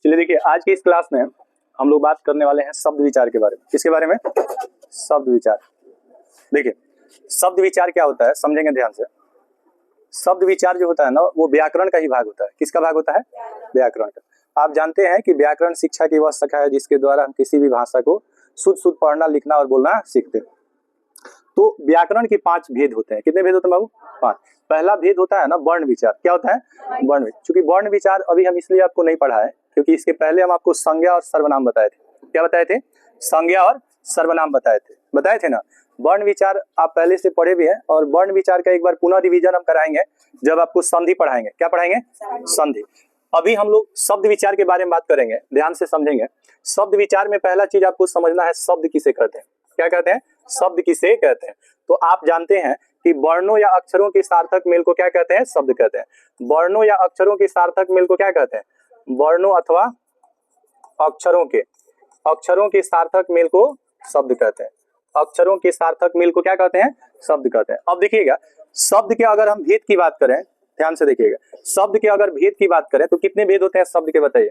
चलिए देखिए, आज की इस क्लास में हम लोग बात करने वाले हैं शब्द विचार के बारे में। किसके बारे में? शब्द विचार। देखिए, शब्द विचार क्या होता है समझेंगे ध्यान से। शब्द विचार जो होता है ना, वो व्याकरण का ही भाग होता है। किसका भाग होता है? व्याकरण का। आप जानते हैं कि व्याकरण शिक्षा की वह शाखा है जिसके द्वारा हम किसी भी भाषा को शुद्ध शुद्ध पढ़ना, लिखना और बोलना सीखते हैं। तो व्याकरण के 5 भेद होते हैं। कितने भेद होते हैं बाबू? 5। पहला भेद होता है ना वर्ण विचार। क्या होता है? वर्ण विचार। चूंकि वर्ण विचार अभी हम इसलिए आपको नहीं पढ़ा है क्योंकि इसके पहले हम आपको संज्ञा और सर्वनाम बताए थे। क्या बताए थे? संज्ञा और सर्वनाम बताए थे ना। वर्ण विचार आप पहले से पढ़े भी हैं और वर्ण विचार का एक बार पुनः रिवीजन हम कराएंगे जब आपको संधि पढ़ाएंगे। क्या पढ़ाएंगे? संधि। अभी हम लोग शब्द विचार के बारे में बात करेंगे, ध्यान से समझेंगे। शब्द विचार में पहला चीज आपको समझना है, शब्द किसे कहते हैं। क्या कहते हैं? शब्द किसे कहते हैं। तो आप जानते हैं कि वर्णों या अक्षरों के सार्थक मेल को क्या कहते हैं? शब्द कहते हैं। वर्णों या अक्षरों के सार्थक मेल को क्या कहते हैं? वर्णों अथवा अक्षरों के सार्थक मेल को शब्द कहते हैं। अक्षरों के सार्थक मेल को क्या कहते हैं? शब्द कहते हैं। अब देखिएगा, शब्द के अगर हम भेद की बात करें, ध्यान से देखिएगा, शब्द के अगर भेद की बात करें तो कितने भेद होते हैं शब्द के? बताइए।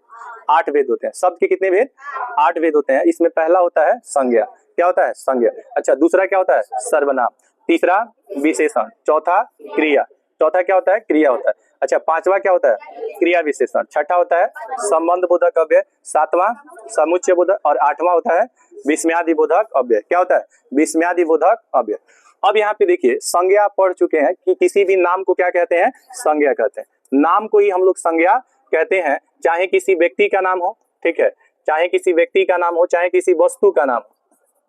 8 भेद होते हैं। शब्द के कितने भेद? 8 भेद होते हैं। इसमें पहला होता है संज्ञा। क्या होता है? संज्ञा। अच्छा, दूसरा क्या होता है? सर्वनाम। तीसरा विशेषण। चौथा क्रिया। चौथा क्या होता है? क्रिया होता है। अच्छा, पांचवा क्या होता है? क्रिया विशेषण। छठा होता है संबंध बोधक अव्यय। सातवां समुच्चय बोधक और आठवां होता है विस्मयादि बोधक अव्यय। क्या होता है? विस्मयादि बोधक अव्यय। अब यहाँ पे देखिए, संज्ञा पढ़ चुके हैं कि किसी भी नाम को क्या कहते हैं? संज्ञा कहते हैं। नाम को ही हम लोग संज्ञा कहते हैं, चाहे किसी व्यक्ति का नाम हो, ठीक है, चाहे किसी व्यक्ति का नाम हो, चाहे किसी वस्तु का नाम हो,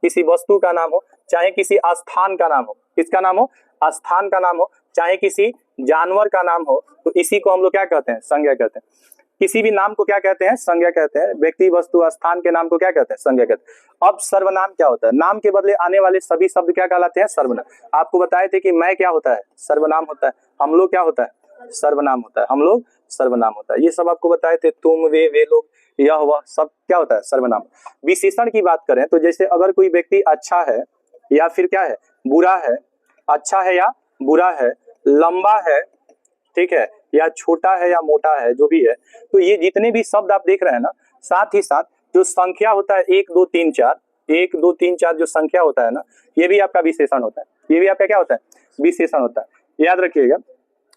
किसी वस्तु का नाम हो, चाहे किसी स्थान का नाम हो। किसका नाम हो? स्थान का नाम हो, चाहे किसी जानवर का नाम हो, तो इसी को हम लोग क्या कहते हैं? संज्ञा कहते हैं। किसी भी नाम को क्या कहते हैं? संज्ञा कहते हैं। व्यक्ति, वस्तु, स्थान के नाम को क्या कहते हैं? संज्ञा कहते हैं। अब सर्वनाम क्या होता है? नाम के बदले आने वाले सभी शब्द क्या कहलाते हैं? सर्वनाम। आपको बताए थे कि मैं क्या होता है? सर्वनाम होता है। हम लोग क्या होता है? सर्वनाम होता है। हम लोग सर्वनाम होता है। ये सब आपको बताए थे। तुम, वे लोग, यह वह सब क्या होता है? सर्वनाम। विशेषण की बात करें तो जैसे अगर कोई व्यक्ति अच्छा है या फिर क्या है? बुरा है, अच्छा है या बुरा है, लंबा है, ठीक है, या छोटा है या मोटा है, जो भी है, तो ये जितने भी शब्द आप देख रहे हैं ना, साथ ही साथ जो संख्या होता है 1 2 3 4, 1 2 3 4 जो संख्या होता है ना, ये भी आपका विशेषण होता है। ये भी आपका क्या होता है? विशेषण होता है। याद रखिएगा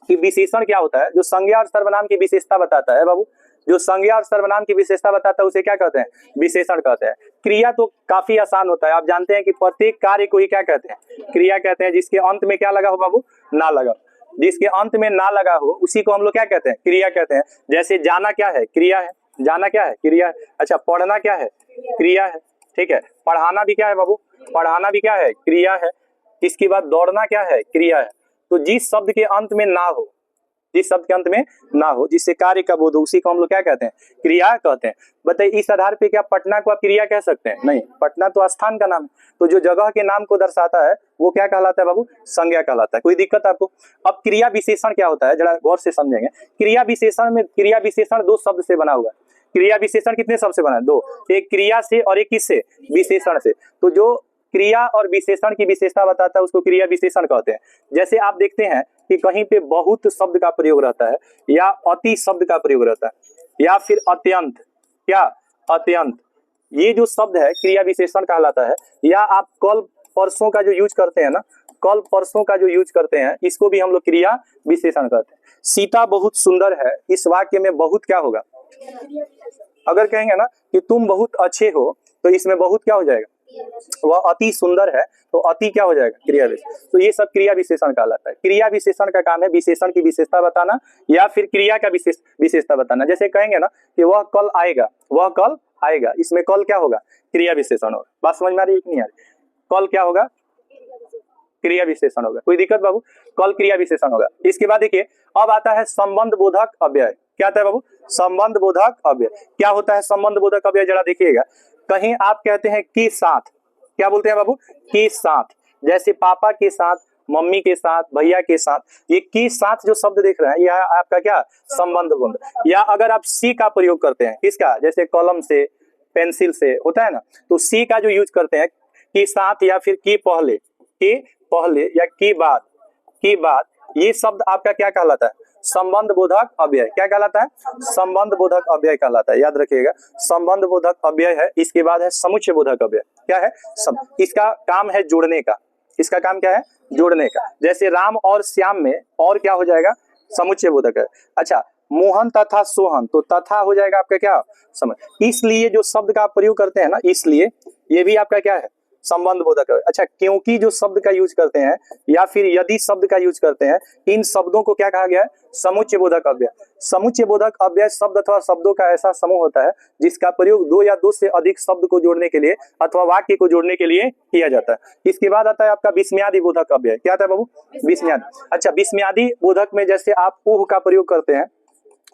कि विशेषण क्या होता है? जो संज्ञा और सर्वनाम की विशेषता बताता है बाबू, जो संज्ञा और सर्वनाम की विशेषता बताता है उसे क्या कहते हैं? विशेषण कहते हैं। क्रिया तो काफी आसान होता है। आप जानते हैं कि प्रत्येक कार्य को ही क्या कहते हैं? क्रिया कहते हैं। जिसके अंत में क्या लगा हो बाबू? ना लगा। जिसके अंत में ना लगा हो उसी को हम लोग क्या कहते हैं? क्रिया कहते हैं। जैसे जाना क्या है? क्रिया है। जाना क्या है? क्रिया है। अच्छा, पढ़ना क्या है? क्रिया है। ठीक है। पढ़ाना भी क्या है बाबू? पढ़ाना भी क्या है? क्रिया है। इसके बाद दौड़ना क्या है? क्रिया है। तो जिस शब्द के अंत में ना हो, जिस शब्द के अंत में ना हो, जिससे कार्य का बोध हो, उसी को हम लोग क्या कहते हैं? क्रिया कहते हैं। बताइए, इस आधार पे क्या पटना को आप क्रिया कह सकते हैं? नहीं, पटना तो स्थान का नाम है। तो जो जगह के नाम को दर्शाता है वो क्या कहलाता है बाबू? संज्ञा कहलाता है। कोई दिक्कत आपको? अब क्रिया विशेषण क्या होता है, जरा गौर से समझेंगे। क्रिया विशेषण में, क्रिया विशेषण 2 शब्द से बना हुआ है। क्रिया विशेषण कितने शब्द से बना है? 2। एक क्रिया से और एक किससे? विशेषण से। तो जो क्रिया और विशेषण की विशेषता बताता है उसको क्रिया विशेषण कहते हैं। जैसे आप देखते हैं कि कहीं पे बहुत शब्द का प्रयोग रहता है, या अति शब्द का प्रयोग रहता है, या फिर अत्यंत। क्या? अत्यंत। ये जो शब्द है क्रिया विशेषण कहलाता है। या आप कल परसों का जो यूज करते हैं ना, कल परसों का जो यूज करते हैं, इसको भी हम लोग क्रिया विशेषण कहते हैं। सीता बहुत सुंदर है, इस वाक्य में बहुत क्या होगा? अगर कहेंगे ना कि तुम बहुत अच्छे हो, तो इसमें बहुत क्या हो जाएगा? वह अति सुंदर है, तो अति क्या हो जाएगा? क्रिया विशेषण। तो ये सब क्रिया विशेषण कहलाता है। क्रिया विशेषण का काम है विशेषण की विशेषता बताना या फिर क्रिया का विशेषता बताना। जैसे कहेंगे ना कि वह कल आएगा, वह कल आएगा, इसमें कल क्या होगा? क्रिया विशेषण होगा। बात समझ में आ रही है कि नहीं आ रही? कल क्या होगा? क्रिया विशेषण होगा। कोई दिक्कत बाबू? कल क्रिया विशेषण होगा। इसके बाद देखिए, अब आता है संबंध बोधक अव्यय। क्या आता है बाबू? संबंध बोधक अव्यय। क्या होता है संबंध बोधक अव्यय? जरा देखिएगा। कहीं आप कहते हैं कि साथ, क्या बोलते हैं बाबू? कि साथ। जैसे पापा के साथ, मम्मी के साथ, भैया के साथ, ये की साथ जो शब्द देख रहे हैं यह आपका क्या? संबंध बोध। या अगर आप सी का प्रयोग करते हैं, किसका? जैसे कलम से, पेंसिल से होता है ना, तो सी का जो यूज करते हैं की साथ या फिर की पहले, की पहले या की बाद, ये शब्द आपका क्या कहलाता है? संबंध बोधक अव्यय। क्या कहलाता है? संबंध बोधक अव्यय कहलाता है, याद रखिएगा। संबंध बोधक अव्यय है। इसके बाद है समुच्चय बोधक अव्यय। क्या है? इसका काम है जोड़ने का। इसका काम क्या है? जोड़ने का। जैसे राम और श्याम में और क्या हो जाएगा? समुच्चय बोधक है। अच्छा, मोहन तथा सोहन, तो तथा हो जाएगा आपका क्या? समझ। इसलिए जो शब्द का आप प्रयोग करते हैं ना, इसलिए ये भी आपका क्या है? संबंध बोधक है। अच्छा, क्योंकि जो शब्द का यूज करते हैं या फिर यदि शब्द का यूज करते हैं, इन शब्दों को क्या कहा गया है? समुच्चय बोधक अव्यय। समुच्चय बोधक अव्यय शब्द अथवा शब्दों का ऐसा समूह होता है जिसका प्रयोग दो या दो से अधिक शब्द को जोड़ने के लिए अथवा वाक्य को जोड़ने के लिए किया जाता है। इसके बाद आता है आपका विस्मयादि बोधक अव्यय। क्या आता है बाबू? विस्मयादि। अच्छा, विस्मयादि बोधक में जैसे आप ऊह का प्रयोग करते हैं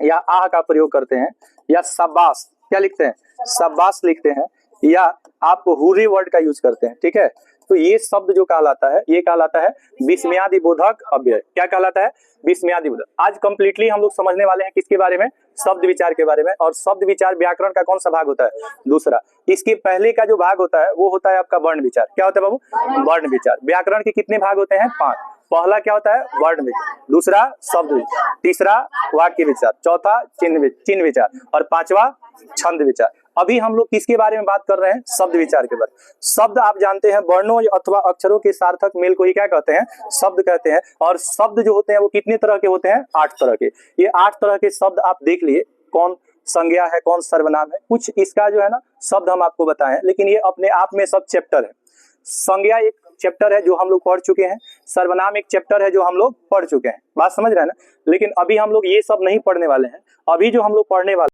या आह का प्रयोग करते हैं या शाबाश, क्या लिखते हैं? शाबाश लिखते हैं, या आप हुर्री वर्ड का यूज करते हैं, ठीक है। तो ये शब्द जो कहलाता है, ये कहलाता है विस्मयादि बोधक अव्यय। क्या कहलाता है? विस्मयादि बोधक। आज कंप्लीटली हम लोग समझने वाले हैं किसके बारे में? शब्द विचार के बारे में। और शब्द विचार व्याकरण का कौन सा भाग होता है? दूसरा। इसके पहले का जो भाग होता है वो होता है आपका वर्ण विचार। क्या होता है बाबू? वर्ण विचार। व्याकरण के कितने भाग होते हैं? 5। पहला क्या होता है? वर्ण विचार, दूसरा शब्द विचार, तीसरा वाक्य विचार, चौथा चिन्ह विचार और पांचवा छंद विचार। अभी हम लोग किसके बारे में बात कर रहे हैं? शब्द विचार के बारे में। शब्द आप जानते हैं वर्णों अथवा अक्षरों के सार्थक मेल को ही क्या कहते हैं? शब्द कहते हैं। और शब्द जो होते हैं वो कितने तरह के होते हैं? 8 तरह के। ये 8 तरह के शब्द आप देख लिए, कौन संज्ञा है, कौन सर्वनाम है, कुछ इसका जो है ना शब्द हम आपको बताएं, लेकिन ये अपने आप में सब चैप्टर है। संज्ञा एक चैप्टर है जो हम लोग पढ़ चुके हैं, सर्वनाम एक चैप्टर है जो हम लोग पढ़ चुके हैं। बात समझ रहे हैं ना? लेकिन अभी हम लोग ये सब नहीं पढ़ने वाले हैं। अभी जो हम लोग पढ़ने वाले